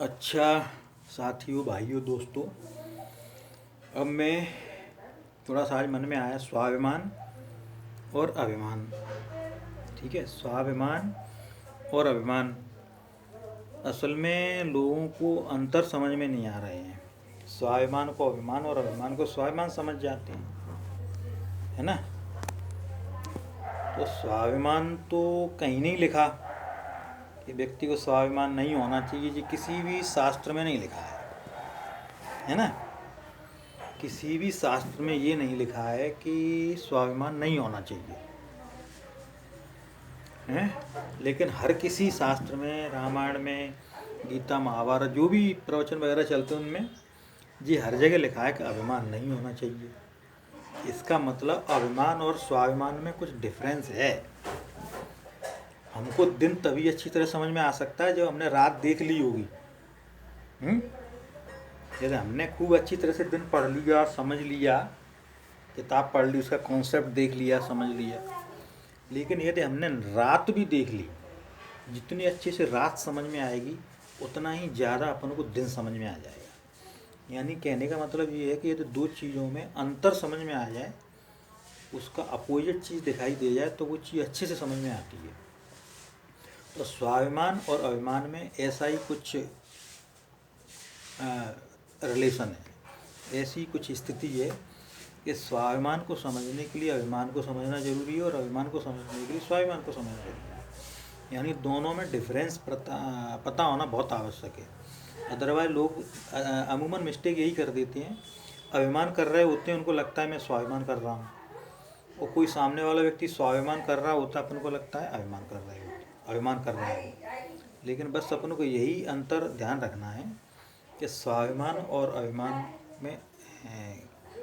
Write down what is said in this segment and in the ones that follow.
अच्छा साथियों, भाइयों, दोस्तों, अब मैं थोड़ा सा आज मन में आया स्वाभिमान और अभिमान। ठीक है, स्वाभिमान और अभिमान असल में लोगों को अंतर समझ में नहीं आ रहे हैं। स्वाभिमान को अभिमान और अभिमान को स्वाभिमान समझ जाते हैं, है ना। तो स्वाभिमान तो कहीं नहीं लिखा कि व्यक्ति को स्वाभिमान नहीं होना चाहिए, ये किसी भी शास्त्र में नहीं लिखा है ना। किसी भी शास्त्र में ये नहीं लिखा है कि स्वाभिमान नहीं होना चाहिए, हैं। लेकिन हर किसी शास्त्र में, रामायण में, गीता, महाभारत, जो भी प्रवचन वगैरह चलते हैं उनमें ये हर जगह लिखा है कि अभिमान नहीं होना चाहिए। इसका मतलब अभिमान और स्वाभिमान में कुछ डिफरेंस है। हमको दिन तभी अच्छी तरह समझ में आ सकता है जब हमने रात देख ली होगी। यदि हमने खूब अच्छी तरह से दिन पढ़ लिया, समझ लिया, किताब पढ़ ली, उसका कॉन्सेप्ट देख लिया, समझ लिया, लेकिन यदि हमने रात भी देख ली, जितनी अच्छे से रात समझ में आएगी उतना ही ज़्यादा अपन को दिन समझ में आ जाएगा। यानी कहने का मतलब ये है कि यदि दो चीज़ों में अंतर समझ में आ जाए, उसका अपोजिट चीज़ दिखाई दे जाए, तो वो चीज़ अच्छे से समझ में आती है। तो स्वाभिमान और अभिमान में ऐसा ही कुछ रिलेशन है, ऐसी कुछ स्थिति है कि स्वाभिमान को समझने के लिए अभिमान को समझना जरूरी है और अभिमान को समझने के लिए स्वाभिमान को समझना जरूरी है। यानी दोनों में डिफरेंस पता होना बहुत आवश्यक है। अदरवाइज लोग अमूमन मिस्टेक यही कर देते हैं, अभिमान कर रहे होते हैं, उनको लगता है मैं स्वाभिमान कर रहा हूँ, और कोई सामने वाला व्यक्ति स्वाभिमान कर रहा होता है, अपन को लगता है अभिमान कर रहा है। लेकिन बस अपन को यही अंतर ध्यान रखना है कि स्वाभिमान और अभिमान में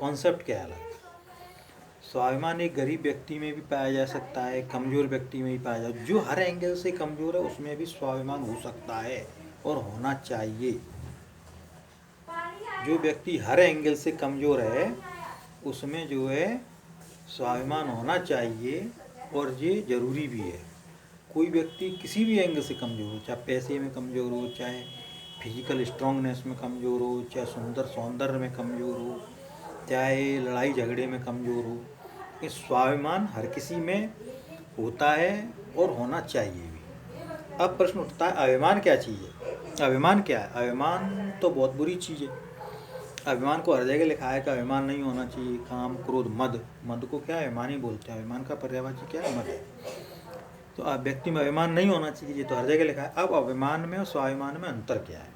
कॉन्सेप्ट क्या है अलग। स्वाभिमान एक गरीब व्यक्ति में भी पाया जा सकता है, कमज़ोर व्यक्ति में भी पाया जा, जो हर एंगल से कमज़ोर है उसमें भी स्वाभिमान हो सकता है और होना चाहिए। जो व्यक्ति हर एंगल से कमज़ोर है उसमें जो है स्वाभिमान होना चाहिए और ये ज़रूरी भी है। कोई व्यक्ति किसी भी एंगल से कमज़ोर हो, चाहे पैसे में कमज़ोर हो, चाहे फिजिकल स्ट्रांगनेस में कमज़ोर हो, चाहे सुंदर सौंदर्य में कमज़ोर हो, चाहे लड़ाई झगड़े में कमज़ोर हो, ये स्वाभिमान हर किसी में होता है और होना चाहिए भी। अब प्रश्न उठता है अभिमान क्या चीज़ है। अभिमान क्या है? अभिमान तो बहुत बुरी चीज़ है। अभिमान को हर जगह लिखा है कि अभिमान नहीं होना चाहिए। काम, क्रोध, मद को क्या अभिमान ही बोलते हैं। अभिमान का पर्यायवाची क्या है? मद है। तो व्यक्ति में अभिमान नहीं होना चाहिए, ये तो हर जगह लिखा है। अब अभिमान में और स्वाभिमान में अंतर क्या है?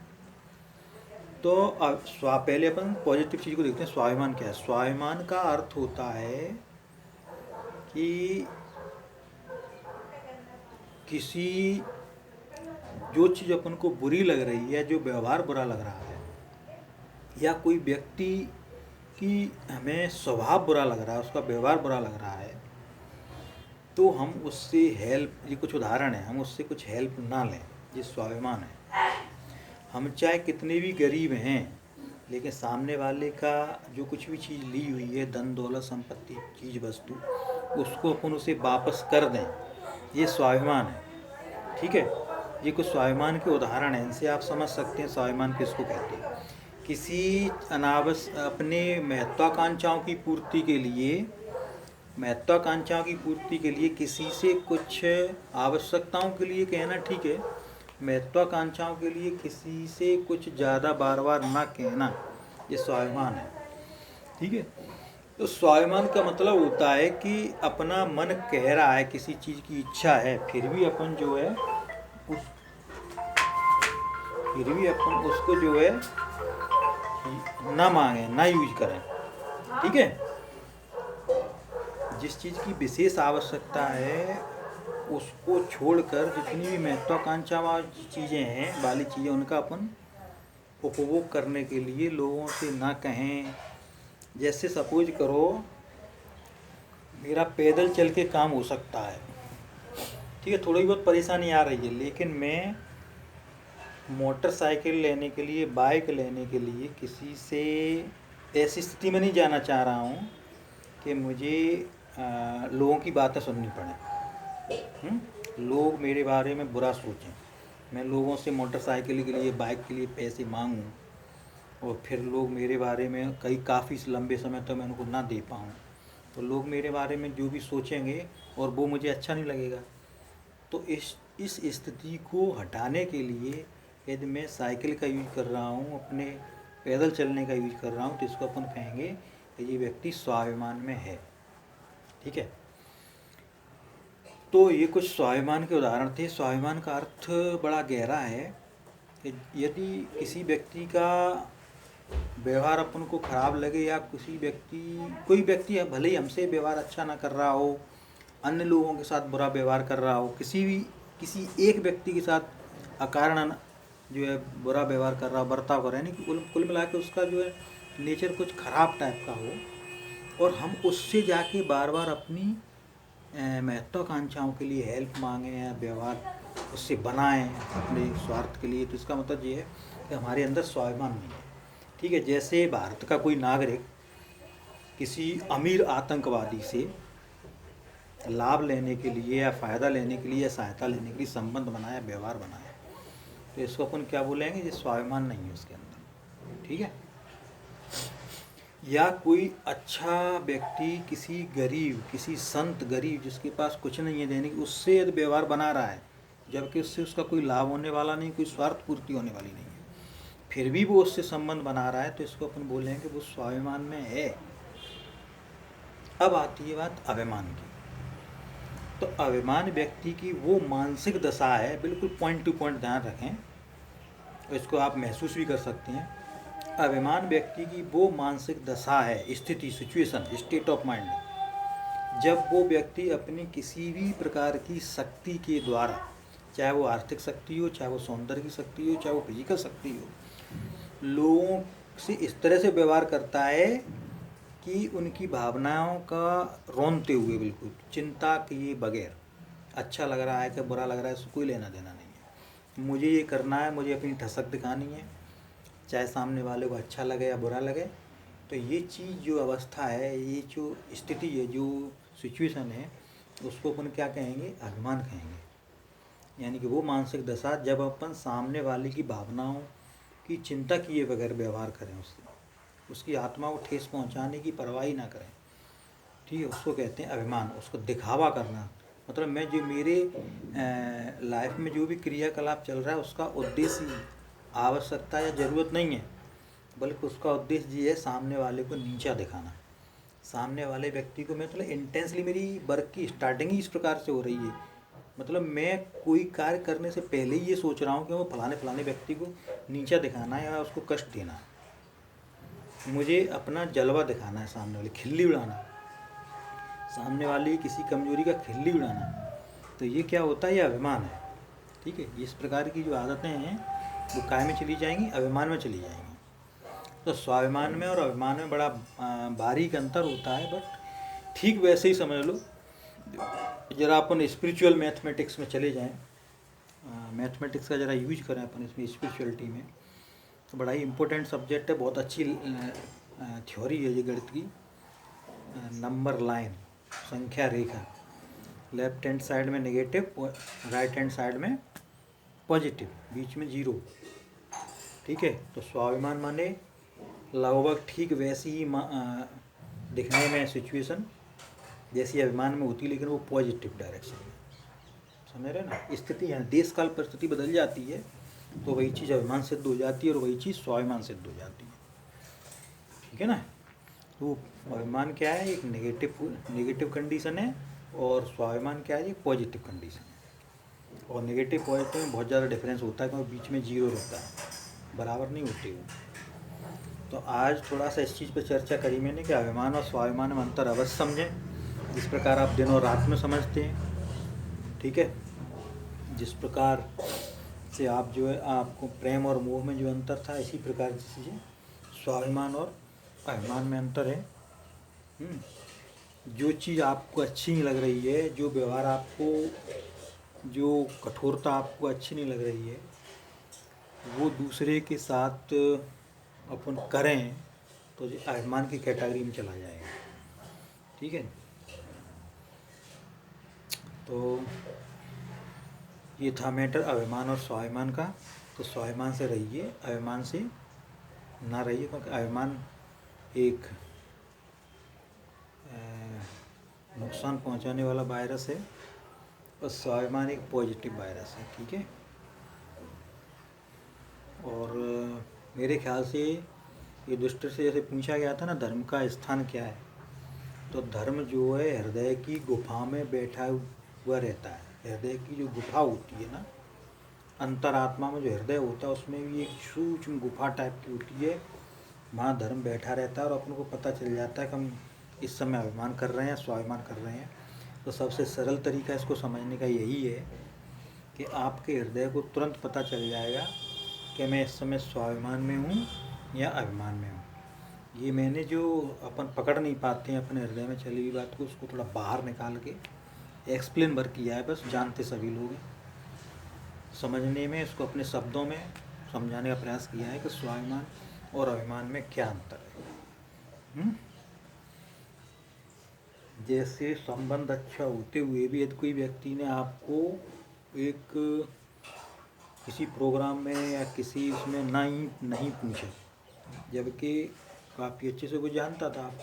तो पहले अपन पॉजिटिव चीज़ को देखते हैं। स्वाभिमान क्या है? स्वाभिमान का अर्थ होता है कि किसी जो चीज़ अपन को बुरी लग रही है, जो व्यवहार बुरा लग रहा है, या कोई व्यक्ति की हमें स्वभाव बुरा लग रहा है, उसका व्यवहार बुरा लग रहा है, तो हम उससे हेल्प, ये कुछ उदाहरण है, हम उससे कुछ हेल्प ना लें, ये स्वाभिमान है। हम चाहे कितने भी गरीब हैं, लेकिन सामने वाले का जो कुछ भी चीज़ ली हुई है, धन दौलत संपत्ति, चीज़ वस्तु, उसको अपन उसे वापस कर दें, ये स्वाभिमान है। ठीक है, ये कुछ स्वाभिमान के उदाहरण हैं, इनसे आप समझ सकते हैं स्वाभिमान किसको कहते हैं। किसी अपने महत्वाकांक्षाओं की पूर्ति के लिए किसी से कुछ आवश्यकताओं के लिए कहना ठीक है, महत्वाकांक्षाओं के लिए किसी से कुछ ज़्यादा बार बार ना कहना, ये स्वाभिमान है। ठीक है, तो स्वाभिमान का मतलब होता है कि अपना मन कह रहा है, किसी चीज़ की इच्छा है, फिर भी अपन उसको जो है ना मांगे, ना यूज करें। ठीक है, जिस चीज़ की विशेष आवश्यकता है उसको छोड़कर जितनी भी महत्वाकांक्षा वाली चीज़ें उनका अपन उपभोग करने के लिए लोगों से ना कहें। जैसे सपोज करो मेरा पैदल चल के काम हो सकता है, ठीक है, थोड़ी बहुत परेशानी आ रही है, लेकिन मैं मोटरसाइकिल लेने के लिए, बाइक लेने के लिए किसी से ऐसी स्थिति में नहीं जाना चाह रहा हूँ कि मुझे लोगों की बातें सुननी पड़े, लोग मेरे बारे में बुरा सोचें। मैं लोगों से मोटरसाइकिल के लिए, बाइक के लिए पैसे मांगूं और फिर लोग मेरे बारे में काफ़ी लंबे समय तक मैं उनको ना दे पाऊँ, तो लोग मेरे बारे में जो भी सोचेंगे और वो मुझे अच्छा नहीं लगेगा। तो इस स्थिति को हटाने के लिए यदि मैं साइकिल का यूज कर रहा हूँ, अपने पैदल चलने का यूज कर रहा हूँ, तो इसको अपन कहेंगे कि ये व्यक्ति स्वाभिमान में है। ठीक है, तो ये कुछ स्वाभिमान के उदाहरण थे। स्वाभिमान का अर्थ बड़ा गहरा है कि यदि किसी व्यक्ति का व्यवहार अपन को खराब लगे या कोई व्यक्ति भले ही हमसे व्यवहार अच्छा ना कर रहा हो, अन्य लोगों के साथ बुरा व्यवहार कर रहा हो, किसी एक व्यक्ति के साथ अकारण जो है बुरा व्यवहार कर रहा हो, बर्ताव कर रहा है, यानी कि कुल मिला के उसका जो है नेचर कुछ खराब टाइप का हो, और हम उससे जाके बार बार अपनी महत्वाकांक्षाओं के लिए हेल्प मांगें या व्यवहार उससे बनाएं अपने स्वार्थ के लिए, तो इसका मतलब ये है कि हमारे अंदर स्वाभिमान नहीं है। ठीक है, जैसे भारत का कोई नागरिक किसी अमीर आतंकवादी से लाभ लेने के लिए या फ़ायदा लेने के लिए या सहायता लेने के लिए संबंध बनाया, व्यवहार बनाया, तो इसको अपन क्या बोलेंगे, ये स्वाभिमान नहीं है उसके अंदर। ठीक है, या कोई अच्छा व्यक्ति किसी गरीब, किसी संत गरीब जिसके पास कुछ नहीं है देने की, उससे यदि व्यवहार बना रहा है, जबकि उससे उसका कोई लाभ होने वाला नहीं, कोई स्वार्थ पूर्ति होने वाली नहीं है, फिर भी वो उससे संबंध बना रहा है, तो इसको अपन बोलेंगे कि वो स्वाभिमान में है। अब आती है बात अभिमान की। तो अभिमान व्यक्ति की वो मानसिक दशा है, बिल्कुल पॉइंट टू पॉइंट ध्यान रखें, इसको आप महसूस भी कर सकते हैं। अभिमान व्यक्ति की वो मानसिक दशा है, स्थिति, सिचुएशन, स्टेट ऑफ माइंड, जब वो व्यक्ति अपनी किसी भी प्रकार की शक्ति के द्वारा, चाहे वो आर्थिक शक्ति हो, चाहे वो सौंदर्य की शक्ति हो, चाहे वो फिजिकल शक्ति हो, लोगों से इस तरह से व्यवहार करता है कि उनकी भावनाओं का रौंदते हुए, बिल्कुल चिंता किए बगैर, अच्छा लग रहा है कि बुरा लग रहा है, इसको कोई लेना देना नहीं है, मुझे ये करना है, मुझे अपनी ठसक दिखानी है, चाहे सामने वाले को अच्छा लगे या बुरा लगे। तो ये चीज़, जो अवस्था है, ये जो स्थिति है, जो सिचुएशन है, उसको अपन क्या कहेंगे, अभिमान कहेंगे। यानी कि वो मानसिक दशा जब अपन सामने वाले की भावनाओं की चिंता किए बगैर व्यवहार करें, उसकी आत्मा को ठेस पहुंचाने की परवाह ही ना करें। ठीक है, उसको कहते हैं अभिमान। उसको दिखावा करना, मतलब मैं जो मेरे लाइफ में जो भी क्रियाकलाप चल रहा है, उसका उद्देश्य, आवश्यकता या ज़रूरत नहीं है, बल्कि उसका उद्देश्य ये है सामने वाले को नीचा दिखाना। सामने वाले व्यक्ति को, मैं मतलब इंटेंसली, मेरी वर्क की स्टार्टिंग ही इस प्रकार से हो रही है, मतलब मैं कोई कार्य करने से पहले ही ये सोच रहा हूँ कि वो फलाने फलाने व्यक्ति को नीचा दिखाना है या उसको कष्ट देना है, मुझे अपना जलवा दिखाना है, सामने वाले खिल्ली उड़ाना, सामने वाली किसी कमजोरी का खिल्ली उड़ाना, तो ये क्या होता है, ये अभिमान है। ठीक है, इस प्रकार की जो आदतें हैं वो काय में चली जाएंगी, अभिमान में चली जाएंगी। तो स्वाभिमान में और अभिमान में बड़ा बारीक अंतर होता है, बट ठीक वैसे ही समझ लो। जरा अपन स्पिरिचुअल मैथमेटिक्स में चले जाएं, मैथमेटिक्स का ज़रा यूज करें अपन इसमें, स्पिरिचुअलिटी में, तो बड़ा ही इम्पोर्टेंट सब्जेक्ट है, बहुत अच्छी थ्योरी है ये गणित की। नंबर लाइन, संख्या रेखा, लेफ्ट हैंड साइड में नेगेटिव, राइट हैंड साइड में पॉजिटिव, बीच में जीरो। ठीक है, तो स्वाभिमान माने लगभग ठीक वैसी ही दिखने में सिचुएशन जैसी अभिमान में होती, लेकिन वो पॉजिटिव डायरेक्शन में, समझ रहे ना। स्थिति है, देश काल परिस्थिति बदल जाती है, तो वही चीज़ अभिमान सिद्ध हो जाती है और वही चीज़ स्वाभिमान सिद्ध हो जाती है। ठीक है ना। तो अभिमान क्या है, एक नेगेटिव कंडीशन है, और स्वाभिमान क्या है, एक पॉजिटिव कंडीशन है। और नेगेटिव पॉजिटिव में बहुत ज़्यादा डिफरेंस होता है, क्योंकि बीच में जीरो रहता है, बराबर नहीं होते वो। तो आज थोड़ा सा इस चीज़ पर चर्चा करी मैंने कि अभिमान और स्वाभिमान में अंतर अवश्य समझें, जिस प्रकार आप दिन और रात में समझते हैं। ठीक है, जिस प्रकार से आप जो है, आपको प्रेम और मोह में जो अंतर था, इसी प्रकार की चीज़ें स्वाभिमान और अभिमान में अंतर है। जो चीज़ आपको अच्छी नहीं लग रही है, जो व्यवहार आपको, जो कठोरता आपको अच्छी नहीं लग रही है, वो दूसरे के साथ अपन करें, तो ये अभिमान की कैटेगरी में चला जाएगा। ठीक है, तो ये था मैटर अभिमान और स्वाभिमान का। तो स्वाभिमान से रहिए, अभिमान से ना रहिए, क्योंकि अभिमान एक नुकसान पहुंचाने वाला वायरस है और स्वाभिमान एक पॉजिटिव वायरस है। ठीक है। और मेरे ख्याल से ये दुष्ट से जैसे पूछा गया था ना, धर्म का स्थान क्या है, तो धर्म जो है हृदय की गुफा में बैठा हुआ रहता है। हृदय की जो गुफा होती है ना, अंतरात्मा में जो हृदय होता है उसमें भी एक सूक्ष्म गुफा टाइप की होती है, वहाँ धर्म बैठा रहता है और अपन को पता चल जाता है कि हम इस समय अभिमान कर रहे हैं, स्वाभिमान कर रहे हैं। तो सबसे सरल तरीका इसको समझने का यही है कि आपके हृदय को तुरंत पता चल जाएगा कि मैं इस समय स्वाभिमान में हूँ या अभिमान में हूँ। ये मैंने जो अपन पकड़ नहीं पाते हैं अपने हृदय में चली हुई बात को, उसको थोड़ा बाहर निकाल के एक्सप्लेन भर किया है, बस जानते सभी लोग हैं। समझने में इसको अपने शब्दों में समझाने का प्रयास किया है कि स्वाभिमान और अभिमान में क्या अंतर है। जैसे संबंध अच्छा होते हुए भी यदि कोई व्यक्ति ने आपको एक किसी प्रोग्राम में या किसी उसमें नहीं पूछा, जबकि काफ़ी अच्छे से वो जानता था आप,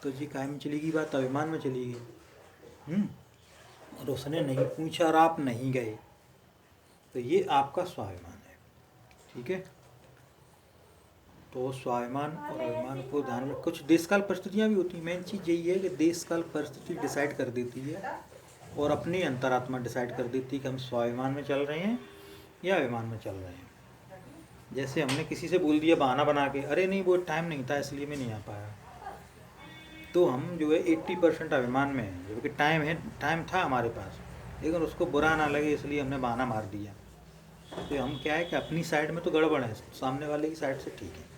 तो जी काय में चली गई बात, अभिमान में चली गई। और उसने नहीं पूछा और आप नहीं गए, तो ये आपका स्वाभिमान है। ठीक है। तो स्वाभिमान और अभिमान को ध्यान में, कुछ देश काल परिस्थितियाँ भी होती हैं। मेन चीज़ यही है कि देश काल परिस्थिति डिसाइड कर देती है और अपनी अंतरात्मा डिसाइड कर देती है कि हम स्वाभिमान में चल रहे हैं या अभिमान में चल रहे हैं। जैसे हमने किसी से बोल दिया बहाना बना के, अरे नहीं वो टाइम नहीं था इसलिए मैं नहीं आ पाया, तो हम जो है 80% अभिमान में है, जबकि टाइम था हमारे पास, लेकिन उसको बुरा ना लगे इसलिए हमने बहाना मार दिया। तो हम क्या है कि अपनी साइड में तो गड़बड़ है, सामने वाले की साइड से ठीक है,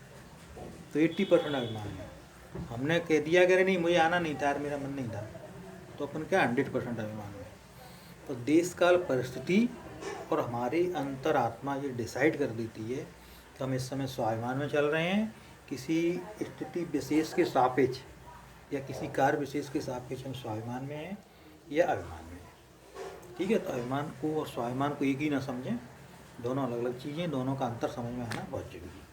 तो 80% अभिमान में। हमने कह दिया कि अरे नहीं मुझे आना नहीं था यार, मेरा मन नहीं था, तो अपन क्या 100% अभिमान में। तो देश काल परिस्थिति और हमारी अंतरात्मा ये डिसाइड कर देती है कि हम इस समय स्वाभिमान में चल रहे हैं, किसी स्थिति विशेष के सापेक्ष या किसी कार्य विशेष के सापेक्ष हम स्वाभिमान में हैं या अभिमान में हैं। ठीक है। तो अभिमान को और स्वाभिमान को एक ही ना समझें, दोनों अलग अलग चीज़ें, दोनों का अंतर समझ में आना बहुत जरूरी है।